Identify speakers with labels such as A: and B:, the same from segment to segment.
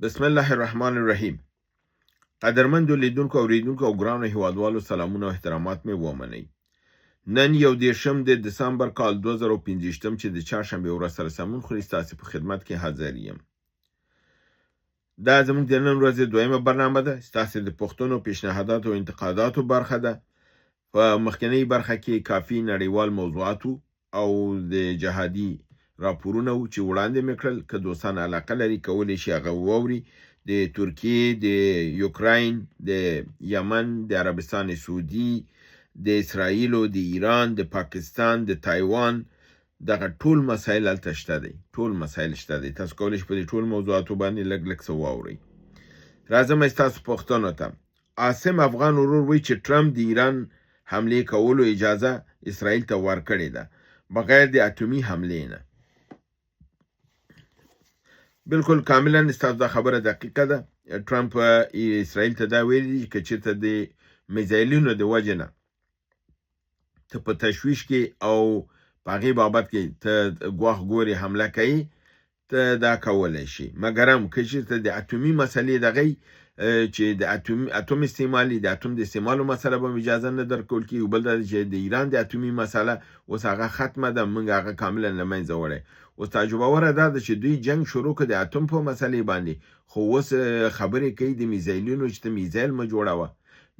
A: بسم الله الرحمن الرحیم. قدرمندو لیدونکو اوریدونکو او ګرانو هیوادوالو سلامونه او احترامات مې ومنئ. نن 1 دسامبر کال 2015 چې د چهارشنبې ورځ سره سمون خوري ستاسې په خدمت کې حاضر یم. دا زموږ د نن ورځې دویمه برنامه ده. ستاسې د پوښتنو، پیشنهاداتو او انتقاداتو برخه ده. په مخکنۍ برخه کې کافي نړیوال موضوعاتو او د جهادي راپورونه وو چې وړاندې مې کړل. که دوستان علاقه لري کولی شي هغه واوري. د ترکیې، د یوکراین، د یمن، د عربستان سعودي، د اسرائیلو، د ایران، د پاکستان، د تایوان، دغه ټول مسایل هلته شته دی. ټول مسایل شته دی. تاسو کولی شئ په دې ټول موضوعاتو باندې لږ لږ څه واورئ. راځم ستاسو پوښتنو ته. عاصم افغان ورور وایي چې ټرمپ د ایران حملې کولو اجازه اسرائیل ته ورکړې ده بغیر د اټومي حملې نه. بالکل کاملا ستاسو دا خبره دقیقه ده. ټرمپ اسرائیل ته دا ویلي دي که چېرته د میزایلونو د وجې نه ته په تشویش کې او په هغې بابت کې ته ګواښ ګورې حمله کوي، ته دا کولی شي. مګر هم که چېرته د اټومي مسلې دغی چې د اټوم استعمالي د اټوم د استعمالو مسله به اجازه نه درکول کېږي. بل دا چې د ایران د اټومي مسله اوس هغه ختمه ده، موږ هغه کاملا له منځه وړی. اوس تعجبوره دا ده چې دوی جنگ شروع کړ د اټوم په مسلې باندې، خو اوس خبرې کوي د میزایلونو چې ته میزایل مه جوړوه.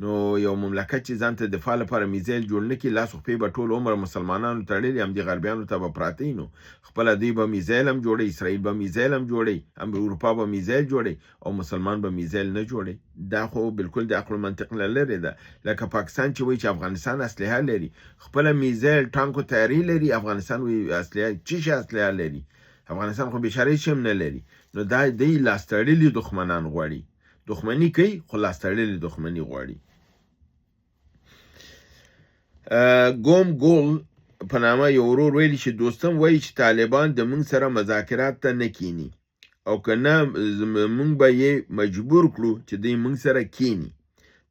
A: نو یو مملکت چې ځان ته دفاع لپاره میزایل جوړ نه کړي، لاس خپې به ټول عمر مسلمانانو تړلي، همدې غربیانو ته به پراته وي. نو خپله دوی به میزایل هم جوړوي، اسرائیل به میزایل هم جوړوي، اروپا به میزایل جوړوي او مسلمان به میزایل نه جوړوي. دا خو بالکل د عقل منطق نه لرې ده. لکه پاکستان چې وایي چې افغانستان اسلحه لري، خپله میزایل ټانکو تیاري لري. افغانستان وایي اسلحه څه شی اسلحه لري؟ افغانستان خو بېچاره هېڅ هم نه لري. نو دا دوی لاس تړلي دښمنان غواړي. دښمني کوي خو لاس تړلي دښمني غواړي. ګوم ګول په نامه یو ورور ویلي چې دوستم وایي چې طالبان د موږ سره مذاکرات ته نه کینی، او که نه موږ به یې مجبور کړو چې دوی موږ سره کینی.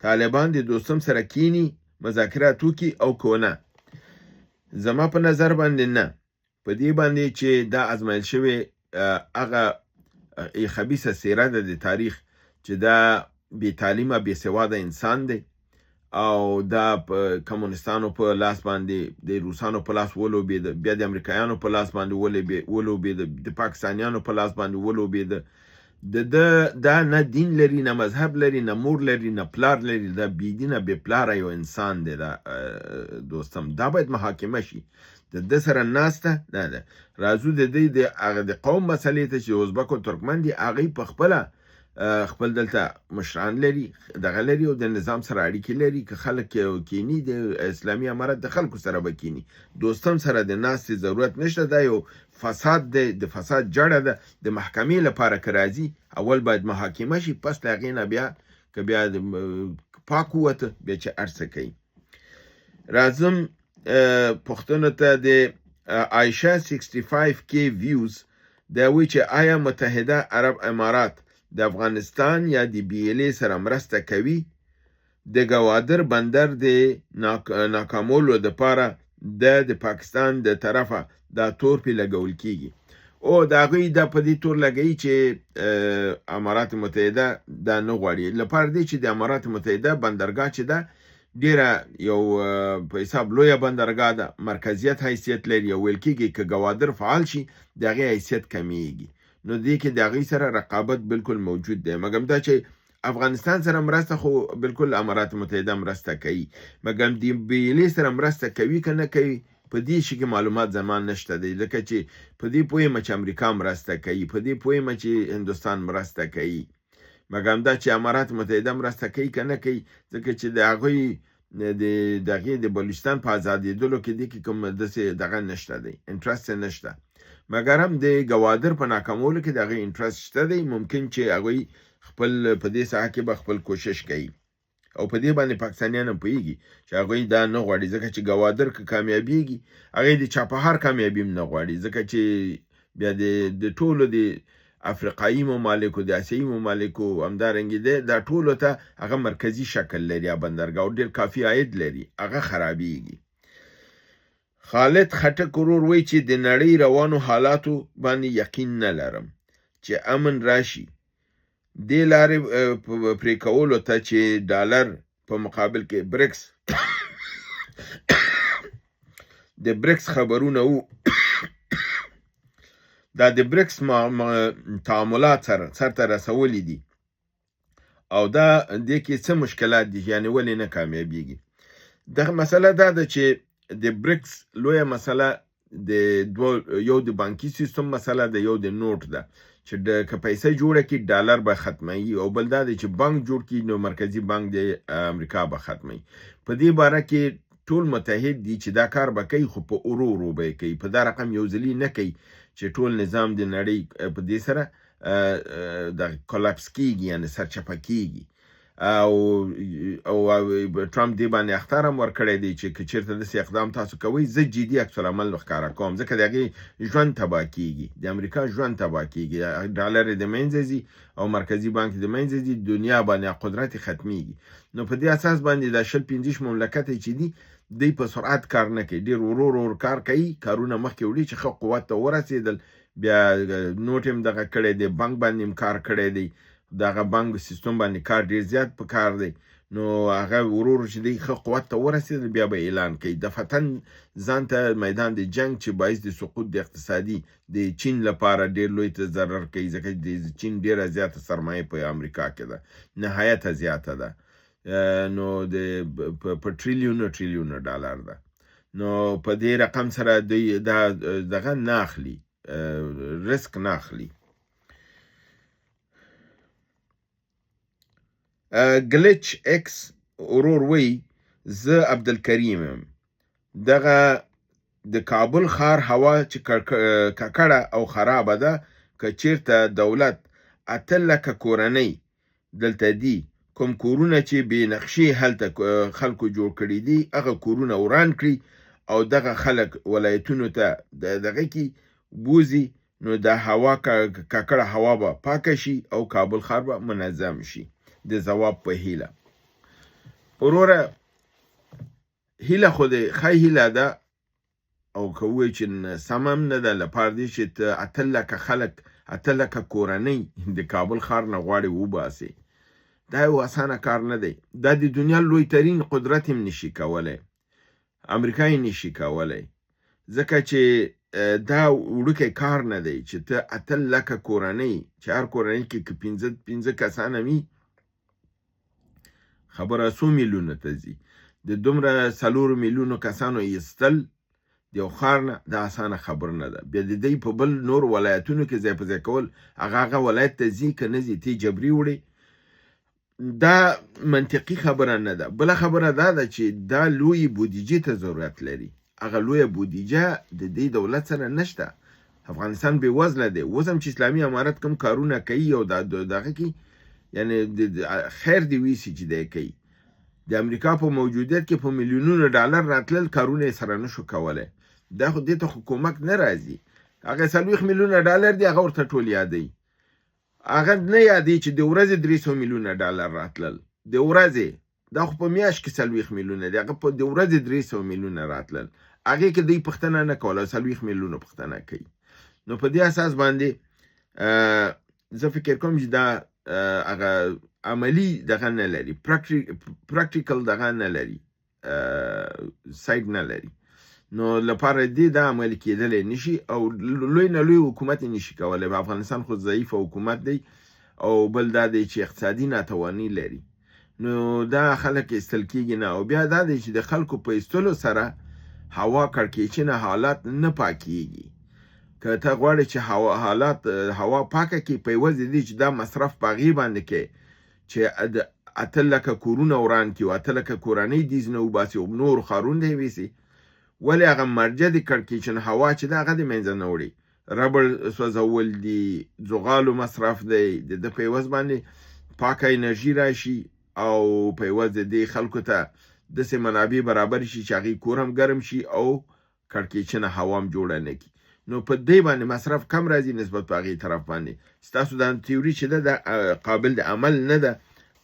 A: طالبان د دوستم سره کینی، مذاکرات وکړي او که نه. زما په نظر باندې نه. په دې باندې چې دا ازمایل شوې هغه خبیثه څېره ده د تاریخ چې دا بې تعلیمه بې سواده انسان دی او دا په کمونستانو په لاس باندې د روسانو په لاس ولوبېده، بیا د امریکایانو په لاس باندې ولوبېده، د پاکستانیانو په لاس باندې ولوبېده. دا نه دین لري، نه مذهب لري، نه مور لري، نه پلار لري. دا بېدینه بې پلاره یو انسان دی. دا دوستم دا باید محاکمه شي. د ده سره ناسته نه ده. راځو د دوی د قوم مسلې ته چې ازبک او ترکمن دي، هغوی په خپله خپل دلته مشران لري، دغه لري او د نظام سره اړیکې لري. که خلک کینی د اسلامي امارت د خلکو سره به کینی. دوستم سره د ناستې ضرورت نشته. دا یو فساد دی، د فساد جړه ده. د محکمې لپاره که راځي اول باید محاکمه شي، پس د هغې نه بیا که بیا پاک ووته بیا چې هر څه کوي. راځم پوښتنو ته. د عایشه 65K ویوز دا وایي چې آیا متحده عرب امارات د افغانستان یا د BLA سره مرسته کوي د ګوادر بندر د ناکامولو دپاره د پاکستان د طرفه دا تور پې لګول کیږي؟ او د هغوی دا په دې تور لګوي چې امارات متحده دا نه غواړي، لپاره دی چې د امارات متحده بندرګاه چې ده ډیره یو په حساب لویه بندرګاه ده، مرکزیت حیثیت لري. او ویل کېږي که ګوادر فعال شي د هغې حیثیت کمیږي. نو دې کې د هغوی سره رقابت بالکل موجود دی. مګر دا چې افغانستان سره مرسته خو بالکل امارات متحده مرسته کوي. مګر د BLA سره مرسته کوي که نه کوي په دې شي کې معلومات زمان نشته دی. لکه چې په دې پوهیمه چې امریکا مرسته کوي، په دې پوهیمه چې هندوستان مرسته کوي. مګر دا چې امارات متحده مرسته کوي که نه کوي، ځکه چې د هغوی د هغې د بلوچستان په ازادېدلو کې دې کې کوم داسې دغه نشته دی، انټرست نشته. مګر هم د ګوادر په ناکامولو کې د هغې انټرست شته دی. ممکن چې هغوی خپل په دې ساحه کې به خپل کوشش کوي او په دې باندې پاکستانیان هم پوهېږي چې هغوی دا نه غواړي، ځکه چې ګوادر که کامیابیږي هغې د چاپهار کامیابي هم نه غواړي، ځکه چې بیا د ټولو د افریقایي ممالکو، د اسیایي ممالکو همدارنګې دا ټولو ته هغه مرکزي شکل لري بندرګاه او ډېر کافي عاید لري، هغه خرابېږي. خالد خټک ورور وایي چې د نړۍ روانو حالاتو باندې یقین نه لرم چې امن راشي. دې لارې پرې کولو ته چې ډالر په مقابل کې برکس د برکس خبرونه وو دا د برکس تعاملات سرته رسولي دي او دا دې کې څه مشکلات دي یعنی ولې نه کامیابیږي دغه مسله دا ده چې د برکس لویه مسله یو د بانکي سیستم مسله ده یو د نوټ ده چې که پیسې جوړه کړي ډالر به ختموي او بل دا دی چې بانک جوړ کړي نو مرکزي بانک د امریکا به ختموي په دې باره کې ټول متحد دي چې دا کار به کوي خو په ورو به کوي په دا رقم یو ځلي نه کوي چې ټول نظام د نړۍ په دې سره د کلاپس کیږي یعنی سرچپه کیږي او ټرمپ دې باندې اخطار هم ورکړی دی چې که چېرته داسې اقدام تاسو کوئ زه جدي عکس العمل ښکاره کوم ځکه د هغې ژوند تباه کیږي د امریکا ژوند تباه کیږي ډالر یې د منځه ځي او مرکزي بانک د منځه ځي دنیا باندې قدرت یې ختمیږي نو په دې اساس باندې دا 25 مملکت چې دي دوی په سرعت کار نه کوي ډېر ورو کار کوي کارونه مخکې وړي چې ښه قوت ته ورسېدل بیا نوټ هم دغه کړی دی بانک باندې هم کار کړی دی دغه بانک سیستم باندې کار ډیر زیات په کار دی نو هغه ورور چې دی ښه قوت ته ورسېدل بیا به اعلان کوي د فتن ځان ته میدان د جنگ چې باعث د سقوط د اقتصادي د چین لپاره ډیر لوی ته ضرر کوي ځکه د چین ډیره زیاته سرمایه په امریکا کې ده نهایته زیاته ده نو په ټریلیونه ډالر ده نو په دې رقم سره دوی دغه نه اخلي ریسک نه اخلي ګلیچ ایکس ورور وی زه عبدالکریم یم دغه د کابل ښار هوا چې ککړه او خرابه ده که چیرته دولت 8 لکه کورنۍ دلته دي کوم کورونه چې بې نقشې هلته خلکو جوړ کړي دي هغه کورونه وران کړي او دغه خلک ولایتونو ته دغه کې بوزي نو د هوا ککړه هوا به پاکه شي او کابل ښار به منظم شي د ځواب په هیله وروره هیله خو د ښه هیله ده او که ووایي چې سمه هم نه ده لپاره دې چې 8 لکه خلک 8 لکه کورنۍ د کابل ښار نه غواړي وباسي دا یو اسانه کار نه دی دا د دنیا لوی ترین قدرت هم نشي کولی امریکا یې نشي کولی ځکه چې دا وړوکی کار نه دی چې ته 8 لکه کورنۍ چې هر کورنۍ کې که 15 کسانه وي خبره 100 میلیونه ته ځي د دومره 4 میلیونو کسانو ایستل د یو ښار نه دا اسانه خبر نه ده بیا د دوی په بل نور ولایتونو کې ځای په ځای کول هغه ولایت ته ځي که نه ځي تی جبري وړي دا منطقي خبره نه ده بله خبره دا ده چې دا لوی بودیجې ته ضرورت لري هغه لویه بودیجه د دې دولت سره نشته افغانستان بې وزله دی اوس هم چې اسلامي امارت کوم کارونه کوي او دغه کې یعنی خیر دی ویسي چې دی کوي د امریکا په موجودیت کې په میلیونونو ډالر راتلل کارونه یې سره نشو کولی دا خو دې ته حکومت نه راځي هغه 40 میلیونه ډالر دی هغه ورته ټول یادوي هغه نه یادوي چې د ورځې 300 میلیونه ډالر راتلل د ورځې دا خو په میاشت کې 40 میلیونه دی هغه په د ورځې 300 میلیونه راتلل هغې کې دوی پوښتنه نه کوله 40 میلیونه پوښتنه کوي نو په دې اساس باندې زه فکر کوم چې دا هغه عملی دغه نه لري پراکټیکل دغه نه لري ساید نه لري نو لپاره دې دا عملي کېدلی نشي او لوی نه لوی حکومت نشي کولی په افغانستان خو ضعیفه حکومت دی او بل دا دی چې اقتصادي ناتواني لري نو دا خلک ایستل کېږي نه او بیا دا دی چې د خلکو په ایستلو سره هوا کړکېچنه حالات نه پاکېږي که ته غواړې چې هوا پاکه کړي په یوازې دی چې دا مصرف په هغې باندې کې چې 8 لکه کورونه وران کړي او 8 لکه کورنۍ دې ځینې وباسي او نور ښارونه یې ویسي ولې هغه مرجع د کړکېچن هوا چې ده هغه د منځه نه وړي ربړ سوځول دي زغالو مصرف دی د ده په عوض باندې پاکه انرژي راشي او په عوض د دې خلکو ته داسې منابع برابر شي چې هغې کور هم ګرم شي او کړکېچنه هوا هم جوړه نه کړي نو په دې باندې مصرف کم راځي نسبت په هغې طرف باندې ستاسو دا تیوري چې ده قابل د عمل نه ده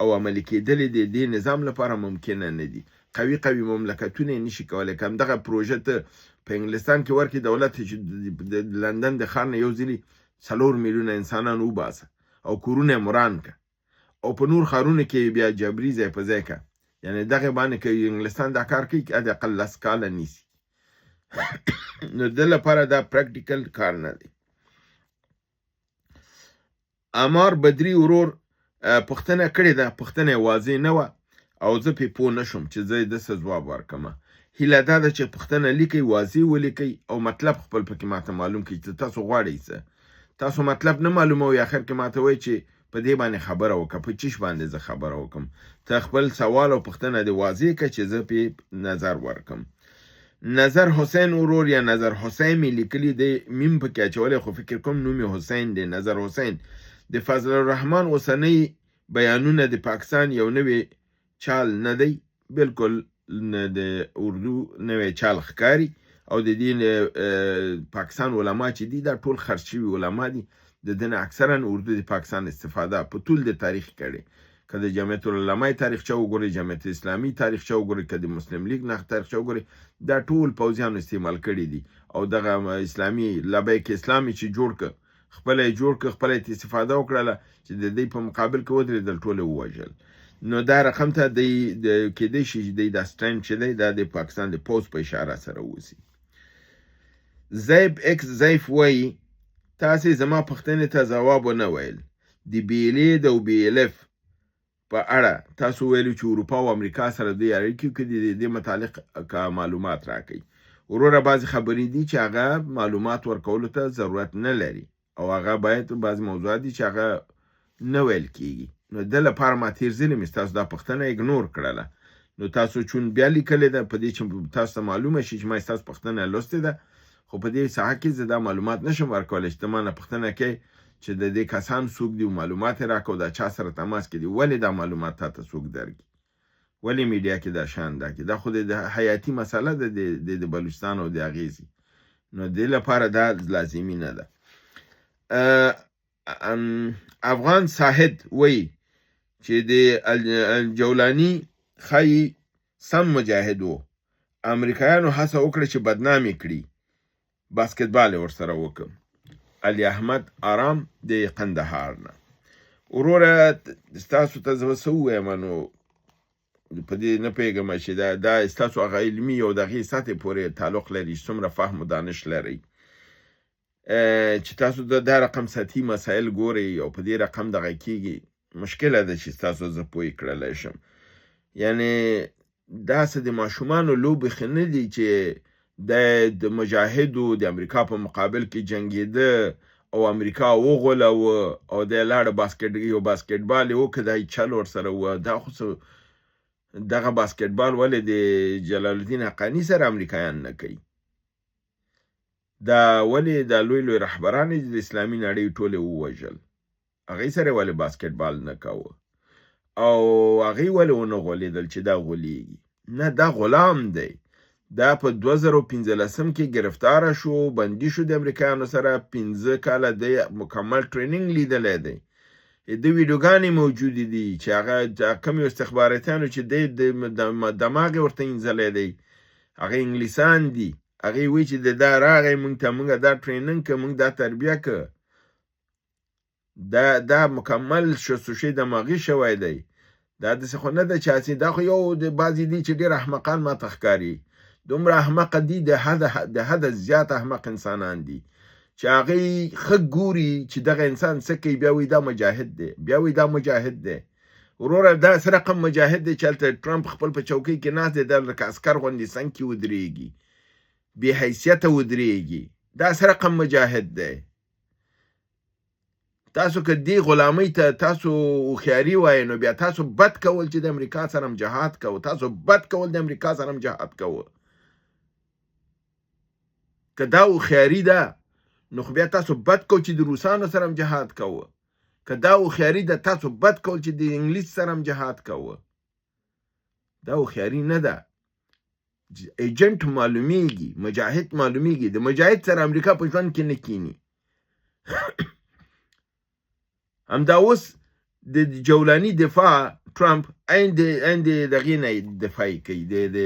A: او عملي کېدلې د دې نظام لپاره ممکنه نه دي قوي مملکتونه یې نشي کولی که همدغه پروژه ته په انګلستان کې ورکړي دولت چې د لندن د ښار نه یو ځلي 4 میلیونه انسانان وباسه او کورونه یې مران که او په نور ښارونو کې بیا جبري ځای په ځای که یعنې دغې باندې که انګلستان دا کار کوي حداقل 10 کاله نیسي نو د لپاره دا پریکټیکل کار نه دی. عمار بدري ورور پوښتنه کړې ده، پوښتنه یې واضح نه وه او زه پې پوه نه شوم چې زه د څه ځواب ورکړم. هیله دا ده چې پوښتنه لیکئ، واضح ولیکئ او مطلب خپل پکې ماته معلوم کړئ چې تاسو غواړئ څه. تاسو مطلب نه معلوموئ اخر کې ماته وایئ چې په دې باندې خبره وکړه، په چیش باندې زه خبره وکړم. ته خپل سوال او پوښتنه دې واضح کړه چې زه پې نظر ورکړم. نظر حسین ورور یا نظر حسین مې لیکلي دی، میم پکې اچولی خو فکر کوم نوم یې حسین دی. نظر حسین د فضل الرحمن اوسنۍ بیانونه د پاکستان یو نوی چال نه دی، بلکل د اردو نوی چال ښکاري او د دې پاکستان علما چې دي دا ټول خرڅ شوي علما دي، د دې نه اکثرا اردو د پاکستان استفاده په ټول د تاریخ کړي. که د جمعیت العلماء تاریخچه وګورئ، جمعیت اسلامي تاریخچه وګورئ، که د مسلم لیگ نه تاریخچه وګورئ، دا ټول پوځیانو استعمال کړي دي او دغه اسلامي لبیک اسلامي چې جوړ کړ خپله یې جوړ کړ، خپله یې استفاده وکړله چې د دې په مقابل کې ودرېدل، ټول یې ووژل. نو دا رقم ته کېدی شي چې دا سټرینډ چې دی دا د پاکستان د پوځ په اشاره سره اوسي. زیب اکس زیف وایي تاسې زما پوښتنې ته ځواب ونه ویل. د بیلې د OBLF په اړه تاسو ویلو چې اروپا او امریکا سره د اړیکو کې د دې متعلق معلومات راکړئ. وروره بعضې خبرې دي چې هغه معلومات ورکولو ته ضرورت نه لري او هغه باید بعضې موضوعات دي چې هغه نه ویل کېږي. نو د لپاره ما تیر ځلې مې ستاسو دا پوښتنه اګنور کړله. نو تاسو چون بیا لیکلې ده په دې چې تاسو ته معلومه شي چې ما ستاسو پوښتنه لوستې ده، خو په دې ساحه کې زه دا معلومات نشم ورکولی چې ته ما نه پوښتنه کوې چې د دې کسان څوک دي او معلومات یې راکړه او دا چا سره تماس کې دي، ولې دا معلومات تا ته څوک درکړي، ولې میډیا کې دا شان درکړي. دا خو د حیاتي مسله ده د بلوچستان او د اغیزي. نو دې لپاره دا لازمي نه ده. افغان صاحد وایي چې د الجولاني ښایي سم مجاهد و، امریکایانو هڅه وکړه چې بدنامي کړي، باسکټبال یې ورسره وکړ. علي احمد آرام د قندهار نه. وروره ستاسو ته زه څه ووایم، نو په دې نه پوهېږم چې دا ستاسو هغه علمي او د هغې سطحې پورې تعلق لري چې څومره فهم و دانش لرئ چې تاسو دا رقم سطحي مسایل ګورئ او په دې رقم دغه کېږي. مشکله ده چې ستاسو زه پوه کړلی شم. یعنې داسې د ماشومانو لوبې ښه نه دي چې د مجاهدو د امریکا په مقابل کې جنګېده او امریکا وغولاوه او دی لاړه یو باسکټبال یې وکړه، دا یې چل ورسره وه. دا خو دغه باسکټبال ولې د جلال الدین حقاني سره امریکایان نه کوي؟ دا ولې دا لوی لوی رهبران د اسلامي نړۍ ټولې ووژل، هغې سره ولې باسکټبال نه کوه او هغې ولې ونه غولېدل چې دا غولېږي؟ نه، دا غلام دی. دا په 2015 کې گرفتاره شو، بندي شو د امریکایانو سره، 15 کاله د مکمل ټریننګ لیدلی دی. د ویډیوګانې موجودې دي چې هغه کوم استخباراتیانو چې د دماغ یې ورته اینځلی دی هغه انګلیسان دي، هغې وایي چې دا راغی موږ ته، موږ دا ټریننګ که، موږ دا تربیه که. دا مکمل شستوشی دماغي شوی دی. دا داسې خو نه ده چې هسې دا خو یو بعضې دي چې ډېر احمقان ماته ښکاري، دومره احمقه دي، د حده زیات احمق انسانان دي چې هغې ښه ګوري چې دغه انسان څه کوي، بیا وایي دا مجاهد دی، بیا وایي دا مجاهد دی. وروره دا څه رقم مجاهد دی چې هلته ټرمپ خپل په چوکۍ کې ناست دی، دا لکه عسکر غوندې څنګ کې ودرېږي، بې حیثیته ودرېږي. دا څه رقم مجاهد دی؟ تاسو که دې غلامۍ ته تاسو هوښیاري وایئ نو بیا تاسو بد کول چې د امریکا سره هم جهاد کوو، تاسو بد کول د امریکا سره هم جهاد کوو. که دا هوښیاري ده نو خو بیا تاسو بد کو چې د روسانو سره هم جهاد کوو. که دا هوښیاري ده تاسو بد کول چې د انګلیس سره هم جهاد کوو. دا هوښیاري نه ده. ایجنټ معلومیږي، مجاهد معلومیږي. د مجاهد سره امریکا په ژوند کې نه کینی. همدا اوس د جولاني دفاع ټرمپ عین د دغې نه دفاع کوي، د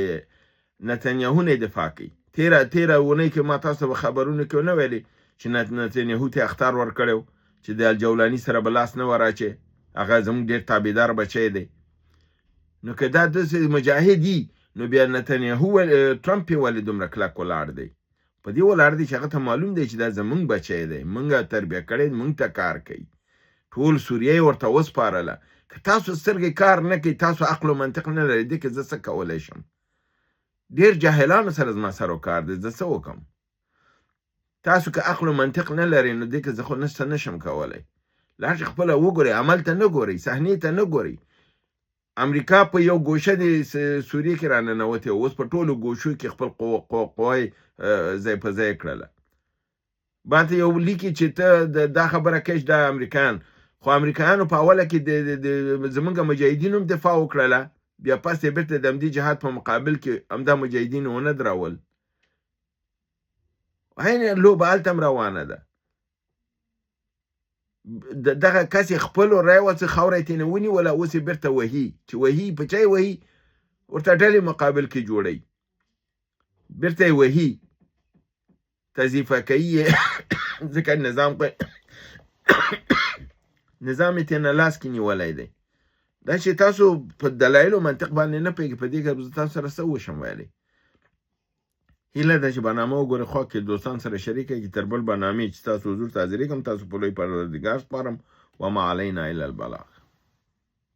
A: نتنیاهو نه دفاع کوي. تیره اونۍ کې ما تاسو به خبرونه کې ونه ویلې چې نتنیاهو ته اخطار ورکړی چې د الجولاني سره به لاس نه وراچې، هغه زموږ ډېر تابعدار بچی دی. نو که دا داسې مجاهد وي نو بیا نتنیاهو ټرمپ یې ولې دومره کلک ولاړ دی؟ په دې ولاړ دی چې هغه ته معلوم دی چې دا زموږ بچی دی، موږ تربیه کړی، موږ ته کار کوي. ټول سوریه یې ورته وسپارله. که تاسو سترګې کار نه کوي، تاسو عقل و منطق نه لرئ، دې کې زه څه کولی شم؟ ډېر جاهلانو سره زما سر و کار دی، زه څه وکړم؟ تاسو که عقل و منطق نه لرئ نو دې کې زه خو څه نشم کولی. لاړ شئ خپله وګورئ، عمل ته نه ګورئ، صحنې ته نه ګورئ. امریکا په یو ګوشه د سوریې کې راننوتې، اوس په ټولو ګوشو کې خپل قوای ځای په ځای کړله. باندې یو لیکي چې ته دا خبره کوي دا امریکایان، خو امریکایانو په اوله کې د زمونږ مجاهدینو هم دفاع وکړله، بیا پس یې بېرته د همدې جهاد په مقابل کې همدا مجاهدین ونه درول. عین لوبه هلته هم روانه ده. دغه کس یې خپلو رایو څخه خاوره یې ترېنه ونیوله، اوس یې بېرته وهي، چې وهي په چا یې وهي؟ ورته ډلې مقابل کې جوړوي، بېرته یې وهي، تضعیفه کوي یې ځکه نظام یې ترېنه لاس کې نیولی دی. دا چې تاسو په دلایلو منطق باندې نه پوهېږئ، په دې کې زه تاسو سره څه وشم ویلی؟ هیله ده چې برنامه وګورئ، خوا کې دوستان سره شریکه کړئ. تر بل برنامې چې تاسو حضور ته حاضرېږم، تاسو په لوی پروردګار سپارم. وما علینا الا البلاغ.